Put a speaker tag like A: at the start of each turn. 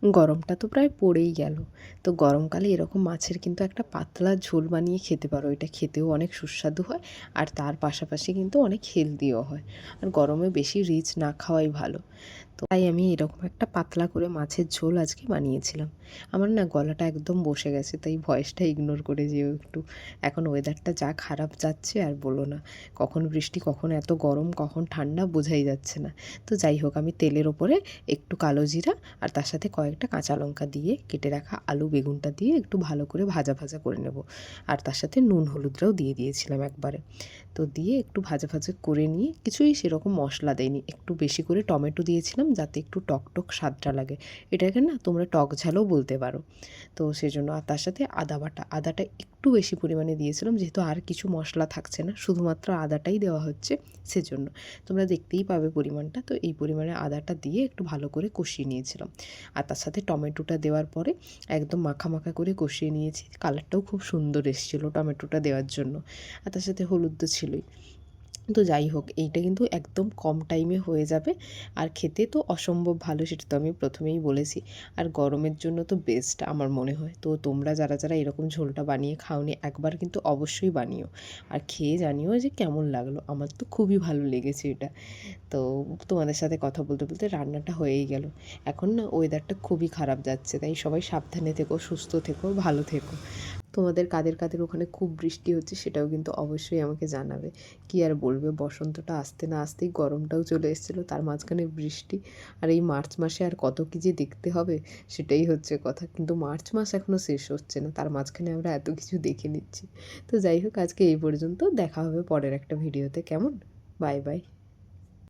A: গরমটা তো প্রায় পড়েই গেল। তো গরমকালে এরকম মাছের কিন্তু একটা পাতলা ঝোল বানিয়ে খেতে পারো। এটা খেতেও অনেক সুস্বাদু হয় আর তার পাশাপাশি কিন্তু অনেক হেলদিও হয়। আর গরমে বেশি রিচ না খাওয়াই ভালো। তো তাই আমি এরকম একটা পাতলা করে মাছের ঝোল আজকে বানিয়েছিলাম। আমার না গলাটা একদম বসে গেছে, তাই ভয়েসটা ইগনোর করে যেও একটু। এখন ওয়েদারটা যা খারাপ যাচ্ছে আর বলো না। কখন বৃষ্টি, কখন এত গরম, কখন ঠান্ডা বোঝাই যাচ্ছে না। তো যাই হোক, আমি তেলের ওপরে একটু কালো জিরা আর তার সাথে কয়েকটা কাঁচা লঙ্কা দিয়ে কেটে রাখা আলু বেগুনটা দিয়ে একটু ভালো করে ভাজা ভাজা করে নেব। আর তার সাথে নুন হলুদটাও দিয়ে দিয়েছিলাম একবারে। তো দিয়ে একটু ভাজা ভাজা করে নিয়ে কিছুই সেরকম মশলা দেয়নি, একটু বেশি করে টমেটো দিয়েছিলাম যাতে একটু টক টক স্বাদটা লাগে। এটাকে না তোমরা টক ঝালও বলতে পারো। তো সেজন্য আর তার সাথে আদা বাটা, আদাটা একটু বেশি পরিমাণে দিয়েছিলাম যেহেতু আর কিছু মশলা থাকছে না, শুধুমাত্র আদাটাই দেওয়া হচ্ছে সেজন্য। তোমরা দেখতেই পাবে পরিমাণটা। তো এই পরিমাণে আদাটা দিয়ে একটু ভালো করে কষিয়ে নিয়েছিলাম। আর তার সাথে টমেটোটা দেওয়ার পরে একদম মাখা মাখা করে কষিয়ে নিয়েছি। কালারটাও খুব সুন্দর এসেছিলো টমেটোটা দেওয়ার জন্য। আর তার সাথে হলুদ তো ছিলই। তো যাই হোক, এইটা কিন্তু একদম কম টাইমে হয়ে যাবে আর খেতে তো অসম্ভব ভালো, সেটা তো আমি প্রথমেই বলেছি। আর গরমের জন্য তো বেস্ট আমার মনে হয়। তো তোমরা যারা যারা এরকম ঝোলটা বানিয়ে খাওনি একবার কিন্তু অবশ্যই বানিও আর খেয়ে জানিও যে কেমন লাগলো। আমার তো খুবই ভালো লেগেছে এটা। তো তোমাদের সাথে কথা বলতে বলতে রান্নাটা হয়েই গেল। এখন না ওয়েদারটা খুবই খারাপ যাচ্ছে, তাই সবাই সাবধানে থেকো, সুস্থ থেকো, ভালো থেকো। তোমাদের কাদের কাদের ওখানে খুব বৃষ্টি হচ্ছে সেটাও কিন্তু অবশ্যই আমাকে জানাবে। কি আর বলবে, বসন্তটা আসতে না আসতেই গরমটাও চলে এসেছিলো, তার মাঝখানে বৃষ্টি। আর এই মার্চ মাসে আর কত কী যে দেখতে হবে সেটাই হচ্ছে কথা। কিন্তু মার্চ মাস এখনও শেষ হচ্ছে না, তার মাঝখানে আমরা এত কিছু দেখে নিচ্ছি। তো যাই হোক, আজকে এই পর্যন্ত। দেখা হবে পরের একটা ভিডিওতে। কেমন? Bye bye.